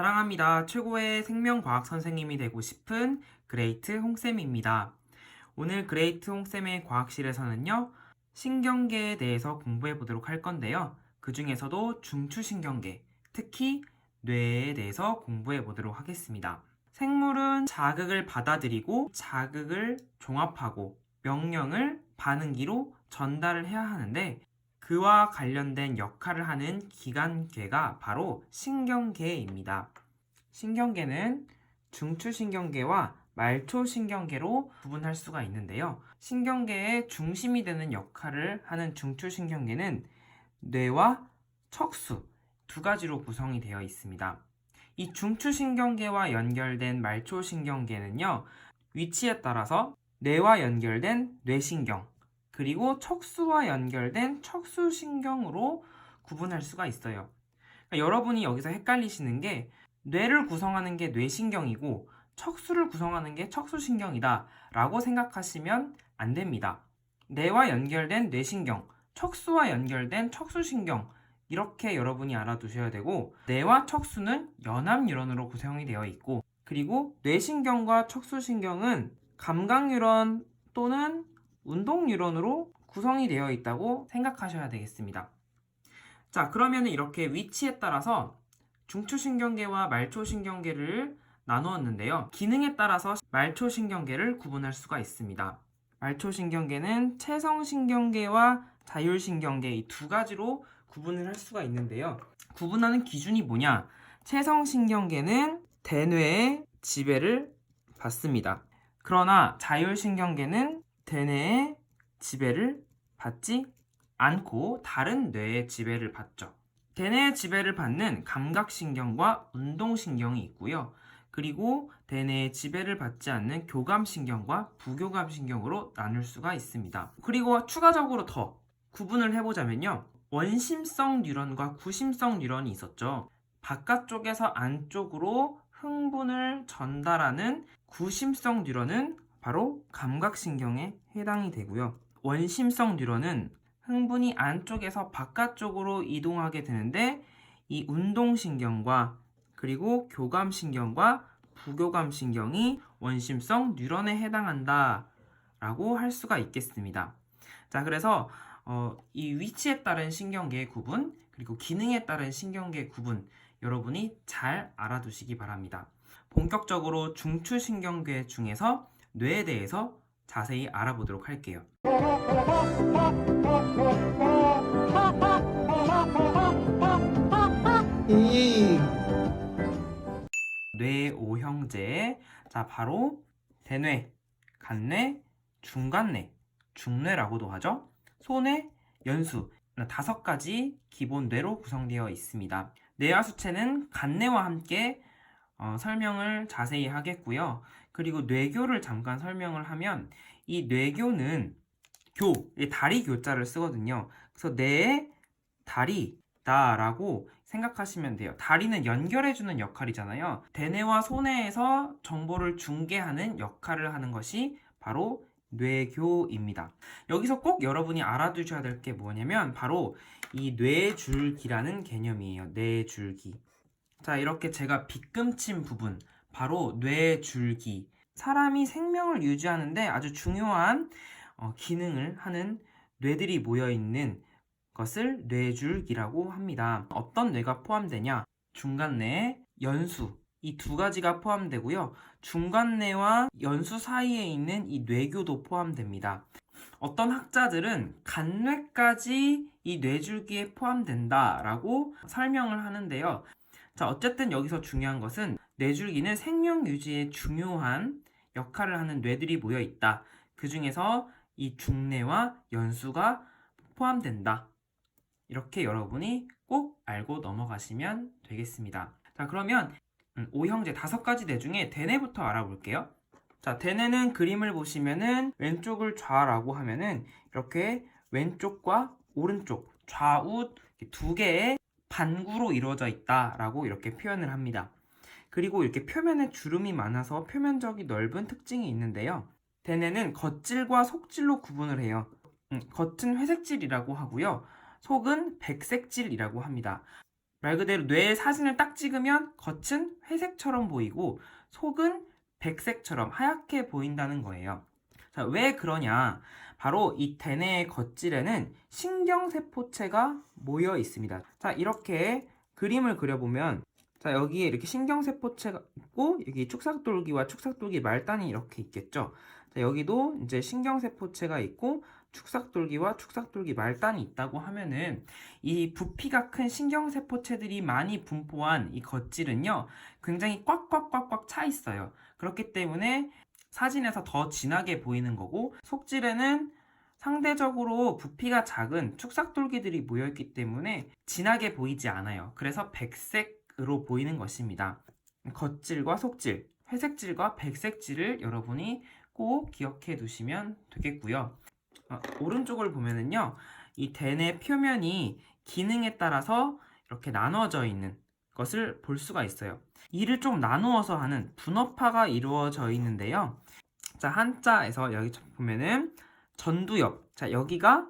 사랑합니다. 최고의 생명과학 선생님이 되고 싶은 그레이트 홍쌤입니다. 오늘 그레이트 홍쌤의 과학실에서는요, 신경계에 대해서 공부해 보도록 할 건데요. 그 중에서도 중추신경계, 특히 뇌에 대해서 공부해 보도록 하겠습니다. 생물은 자극을 받아들이고 자극을 종합하고 명령을 반응기로 전달을 해야 하는데 그와 관련된 역할을 하는 기관계가 바로 신경계입니다. 신경계는 중추신경계와 말초신경계로 구분할 수가 있는데요. 신경계의 중심이 되는 역할을 하는 중추신경계는 뇌와 척수 두 가지로 구성이 되어 있습니다. 이 중추신경계와 연결된 말초신경계는요, 위치에 따라서 뇌와 연결된 뇌신경, 그리고 척수와 연결된 척수신경으로 구분할 수가 있어요. 그러니까 여러분이 여기서 헷갈리시는 게 뇌를 구성하는 게 뇌신경이고 척수를 구성하는 게 척수신경이다 라고 생각하시면 안 됩니다. 뇌와 연결된 뇌신경, 척수와 연결된 척수신경 이렇게 여러분이 알아두셔야 되고 뇌와 척수는 연합뉴런으로 구성이 되어 있고 그리고 뇌신경과 척수신경은 감각뉴런 또는 운동뉴런으로 구성이 되어 있다고 생각하셔야 되겠습니다. 자, 그러면 이렇게 위치에 따라서 중추신경계와 말초신경계를 나누었는데요. 기능에 따라서 말초신경계를 구분할 수가 있습니다. 말초신경계는 체성신경계와 자율신경계 이 두 가지로 구분을 할 수가 있는데요. 구분하는 기준이 뭐냐? 체성신경계는 대뇌의 지배를 받습니다. 그러나 자율신경계는 대뇌의 지배를 받지 않고 다른 뇌의 지배를 받죠. 대뇌의 지배를 받는 감각신경과 운동신경이 있고요. 그리고 대뇌의 지배를 받지 않는 교감신경과 부교감신경으로 나눌 수가 있습니다. 그리고 추가적으로 더 구분을 해보자면요. 원심성 뉴런과 구심성 뉴런이 있었죠. 바깥쪽에서 안쪽으로 흥분을 전달하는 구심성 뉴런은 바로 감각신경에 해당이 되고요. 원심성 뉴런은 흥분이 안쪽에서 바깥쪽으로 이동하게 되는데 이 운동신경과 그리고 교감신경과 부교감신경이 원심성 뉴런에 해당한다 라고 할 수가 있겠습니다. 자, 그래서 이 위치에 따른 신경계의 구분 그리고 기능에 따른 신경계의 구분 여러분이 잘 알아두시기 바랍니다. 본격적으로 중추신경계 중에서 뇌에 대해서 자세히 알아보도록 할게요. 뇌 오형제, 자 바로 대뇌, 간뇌, 중간뇌, 중뇌라고도 하죠. 소뇌, 연수, 5가지 기본 뇌로 구성되어 있습니다. 뇌하 수체는 간뇌와 함께 설명을 자세히 하겠고요. 그리고 뇌교를 잠깐 설명을 하면 이 뇌교는 다리 교자를 쓰거든요. 그래서 뇌의 다리다라고 생각하시면 돼요. 다리는 연결해주는 역할이잖아요. 대뇌와 소뇌에서 정보를 중개하는 역할을 하는 것이 바로 뇌교입니다. 여기서 꼭 여러분이 알아두셔야 될 게 뭐냐면 바로 이 뇌줄기라는 개념이에요. 뇌줄기. 자, 이렇게 제가 빗금친 부분, 바로 뇌줄기. 사람이 생명을 유지하는데 아주 중요한 기능을 하는 뇌들이 모여있는 것을 뇌줄기라고 합니다. 어떤 뇌가 포함되냐? 중간뇌, 연수 이 두 가지가 포함되고요. 중간뇌와 연수 사이에 있는 이 뇌교도 포함됩니다. 어떤 학자들은 간뇌까지 이 뇌줄기에 포함된다라고 설명을 하는데요. 자, 어쨌든 여기서 중요한 것은 뇌줄기는 생명 유지에 중요한 역할을 하는 뇌들이 모여 있다. 그 중에서 이 중뇌와 연수가 포함된다. 이렇게 여러분이 꼭 알고 넘어가시면 되겠습니다. 자, 그러면 오형제 5가지 뇌 중에 대뇌부터 알아볼게요. 자, 대뇌는 그림을 보시면은 왼쪽을 좌라고 하면은 이렇게 왼쪽과 오른쪽 좌우 2개의 반구로 이루어져 있다라고 이렇게 표현을 합니다. 그리고 이렇게 표면에 주름이 많아서 표면적이 넓은 특징이 있는데요. 대뇌는 겉질과 속질로 구분을 해요. 겉은 회색질이라고 하고요. 속은 백색질이라고 합니다. 말 그대로 뇌의 사진을 딱 찍으면 겉은 회색처럼 보이고 속은 백색처럼 하얗게 보인다는 거예요. 자, 왜 그러냐? 바로 이 대뇌의 겉질에는 신경세포체가 모여 있습니다. 자, 이렇게 그림을 그려보면, 자, 여기에 이렇게 신경세포체가 있고, 여기 축삭돌기와 축삭돌기 말단이 이렇게 있겠죠. 자, 여기도 이제 신경세포체가 있고, 축삭돌기와 축삭돌기 말단이 있다고 하면은, 이 부피가 큰 신경세포체들이 많이 분포한 이 겉질은요, 굉장히 꽉꽉꽉꽉 차 있어요. 그렇기 때문에 사진에서 더 진하게 보이는 거고, 속질에는 상대적으로 부피가 작은 축삭돌기들이 모여있기 때문에 진하게 보이지 않아요. 그래서 백색으로 보이는 것입니다. 겉질과 속질, 회색질과 백색질을 여러분이 꼭 기억해 두시면 되겠고요. 오른쪽을 보면은요, 이 대뇌 표면이 기능에 따라서 이렇게 나눠져 있는 것을 볼 수가 있어요. 이를 좀 나누어서 하는 분업화가 이루어져 있는데요. 자, 한자에서 여기 보면은 전두엽. 자, 여기가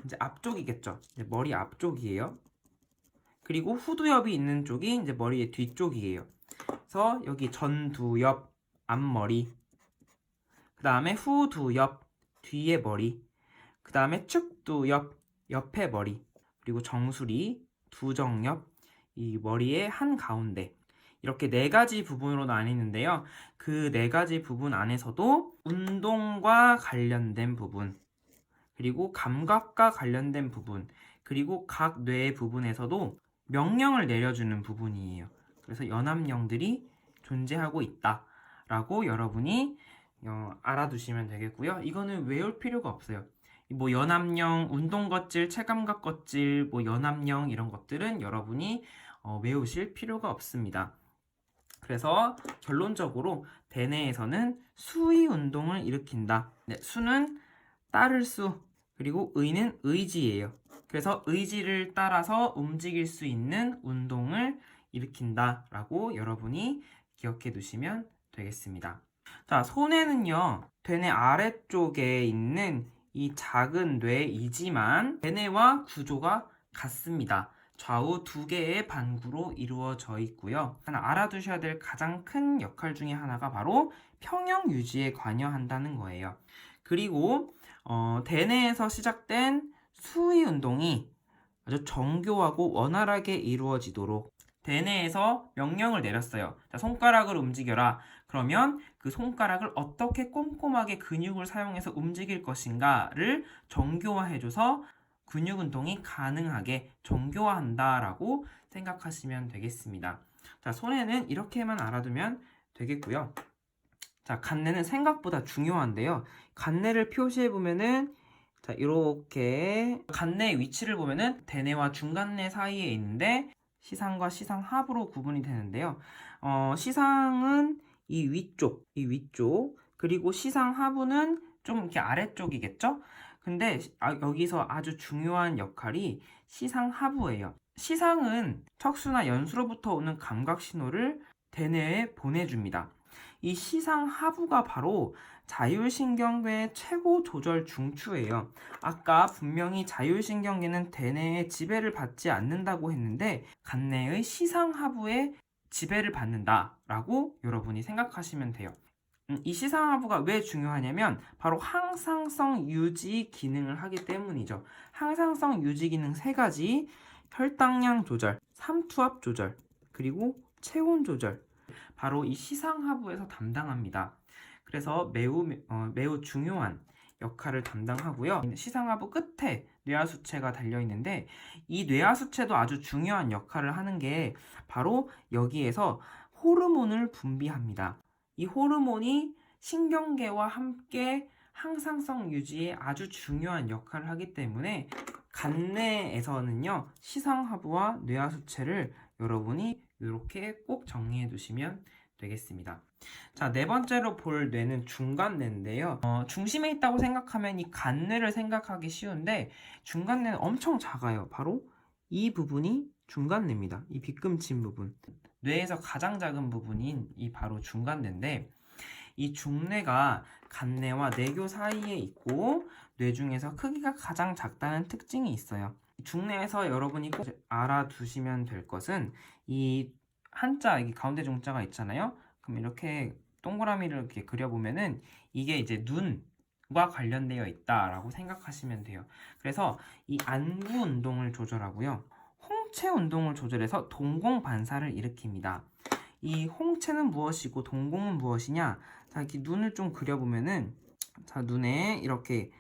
이제 앞쪽이겠죠. 이제 머리 앞쪽이에요. 그리고 후두엽이 있는 쪽이 이제 머리의 뒤쪽이에요. 그래서 여기 전두엽, 앞머리. 그 다음에 후두엽, 뒤에 머리. 그 다음에 측두엽, 옆에 머리. 그리고 정수리, 두정엽, 이 머리의 한가운데. 이렇게 네 가지 부분으로 나뉘는데요. 그 네 가지 부분 안에서도 운동과 관련된 부분, 그리고 감각과 관련된 부분, 그리고 각 뇌의 부분에서도 명령을 내려주는 부분이에요. 그래서 연합령들이 존재하고 있다라고 여러분이 알아두시면 되겠고요. 이거는 외울 필요가 없어요. 뭐 연합령, 운동겉질, 체감각겉질, 뭐 연합령 이런 것들은 여러분이 외우실 필요가 없습니다. 그래서 결론적으로 대뇌에서는 수의 운동을 일으킨다. 네, 수는 따를 수, 그리고 의는 의지예요. 그래서 의지를 따라서 움직일 수 있는 운동을 일으킨다라고 여러분이 기억해 두시면 되겠습니다. 자, 손에는요, 대뇌 아래쪽에 있는 이 작은 뇌이지만 대뇌와 구조가 같습니다. 좌우 두 개의 반구로 이루어져 있고요. 하나 알아두셔야 될 가장 큰 역할 중에 하나가 바로 평형 유지에 관여한다는 거예요. 그리고 대뇌에서 시작된 수의 운동이 아주 정교하고 원활하게 이루어지도록 대뇌에서 명령을 내렸어요. 자, 손가락을 움직여라. 그러면 그 손가락을 어떻게 꼼꼼하게 근육을 사용해서 움직일 것인가를 정교화해줘서 근육 운동이 가능하게 정교화한다라고 생각하시면 되겠습니다. 자, 손에는 이렇게만 알아두면 되겠고요. 자, 간내는 생각보다 중요한데요. 간내를 표시해 보면은 자, 이렇게 간내의 위치를 보면은 대뇌와 중간내 사이에 있는데 시상과 시상하부로 구분이 되는데요. 시상은 이 위쪽, 그리고 시상하부는 좀 이렇게 아래쪽이겠죠? 근데 여기서 아주 중요한 역할이 시상하부예요. 시상은 척수나 연수로부터 오는 감각 신호를 대뇌에 보내줍니다. 이 시상하부가 바로 자율신경계의 최고 조절 중추예요. 아까 분명히 자율신경계는 대뇌의 지배를 받지 않는다고 했는데 간내의 시상하부에 지배를 받는다라고 여러분이 생각하시면 돼요. 이 시상하부가 왜 중요하냐면 바로 항상성 유지 기능을 하기 때문이죠. 항상성 유지 기능 세 가지, 혈당량 조절, 삼투압 조절, 그리고 체온 조절. 바로 이 시상하부에서 담당합니다. 그래서 매우 중요한 역할을 담당하고요. 시상하부 끝에 뇌하수체가 달려있는데 이 뇌하수체도 아주 중요한 역할을 하는 게 바로 여기에서 호르몬을 분비합니다. 이 호르몬이 신경계와 함께 항상성 유지에 아주 중요한 역할을 하기 때문에 간내에서는요, 시상하부와 뇌하수체를 여러분이 이렇게 꼭 정리해 두시면 되겠습니다. 자, 네 번째로 볼 뇌는 중간뇌인데요. 중심에 있다고 생각하면 이 간뇌를 생각하기 쉬운데 중간뇌는 엄청 작아요. 바로 이 부분이 중간뇌입니다. 이 빗금친 부분. 뇌에서 가장 작은 부분인 이 바로 중간뇌인데 이 중뇌가 간뇌와 뇌교 사이에 있고 뇌 중에서 크기가 가장 작다는 특징이 있어요. 중뇌에서 여러분이 꼭 알아두시면 될 것은 이 한자, 이 가운데 중자가 있잖아요. 그럼 이렇게 동그라미를 이렇게 그려보면은 이게 이제 눈과 관련되어 있다라고 생각하시면 돼요. 그래서 이 안구 운동을 조절하고요. 홍채 운동을 조절해서 동공 반사를 일으킵니다. 이 홍채는 무엇이고 동공은 무엇이냐? 자, 이렇게 눈을 좀 그려보면은 자, 눈에 이렇게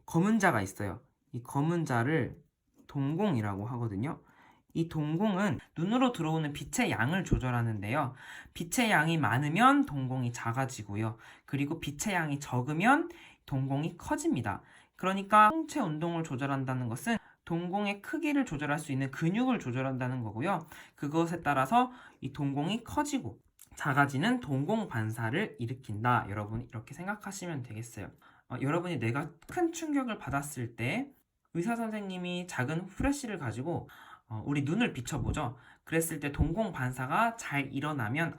검은 자가 있어요. 이 검은 자를 동공이라고 하거든요. 이 동공은 눈으로 들어오는 빛의 양을 조절하는데요. 빛의 양이 많으면 동공이 작아지고요. 그리고 빛의 양이 적으면 동공이 커집니다. 그러니까 홍채 운동을 조절한다는 것은 동공의 크기를 조절할 수 있는 근육을 조절한다는 거고요. 그것에 따라서 이 동공이 커지고 작아지는 동공 반사를 일으킨다. 여러분 이렇게 생각하시면 되겠어요. 여러분이 내가 큰 충격을 받았을 때 의사 선생님이 작은 후레쉬를 가지고 우리 눈을 비춰보죠. 그랬을 때 동공 반사가 잘 일어나면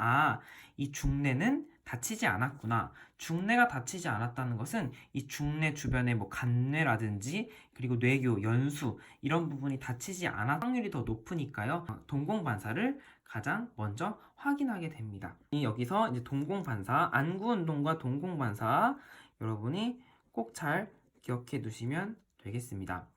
이 중뇌는 다치지 않았구나. 중뇌가 다치지 않았다는 것은 이 중뇌 주변에 뭐 간뇌라든지 그리고 뇌교, 연수 이런 부분이 다치지 않을 확률이 더 높으니까요. 동공 반사를 가장 먼저 확인하게 됩니다. 여기서 이제 동공 반사, 안구 운동과 동공 반사 여러분이 꼭 잘 기억해 두시면 되겠습니다.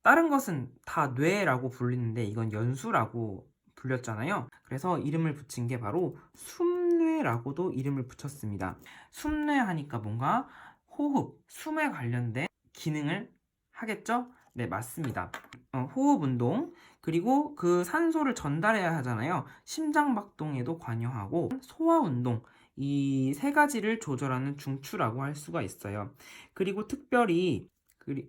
다른 것은 다 뇌라고 불리는데 이건 연수라고 불렸잖아요. 그래서 이름을 붙인 게 바로 숨뇌라고도 이름을 붙였습니다. 숨뇌 하니까 뭔가 호흡, 숨에 관련된 기능을 하겠죠? 네, 맞습니다. 호흡 운동, 그리고 그 산소를 전달해야 하잖아요. 심장박동에도 관여하고 소화 운동, 이 세 가지를 조절하는 중추라고 할 수가 있어요. 그리고 특별히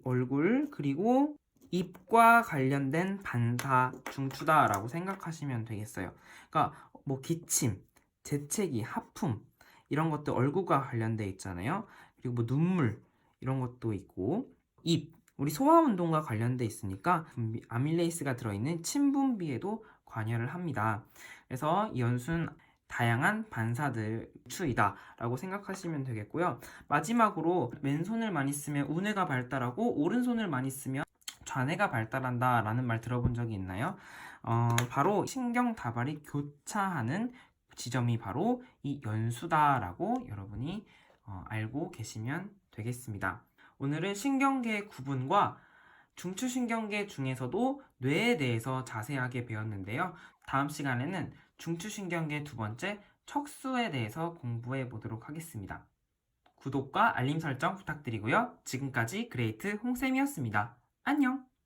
얼굴, 그리고 입과 관련된 반사 중추다라고 생각하시면 되겠어요. 그러니까 뭐 기침, 재채기, 하품 이런 것도 얼굴과 관련돼 있잖아요. 그리고 뭐 눈물 이런 것도 있고 입 우리 소화 운동과 관련돼 있으니까 아밀레이스가 들어있는 침분비에도 관여를 합니다. 그래서 이 연수는 다양한 반사들 추이다 라고 생각하시면 되겠고요. 마지막으로 왼손을 많이 쓰면 우뇌가 발달하고 오른손을 많이 쓰면 좌뇌가 발달한다 라는 말 들어본 적이 있나요? 바로 신경 다발이 교차하는 지점이 바로 이 연수다 라고 여러분이 알고 계시면 되겠습니다. 오늘은 신경계 구분과 중추신경계 중에서도 뇌에 대해서 자세하게 배웠는데요. 다음 시간에는 중추신경계 두 번째 척수에 대해서 공부해 보도록 하겠습니다. 구독과 알림 설정 부탁드리고요. 지금까지 그레이트 홍쌤이었습니다. 안녕!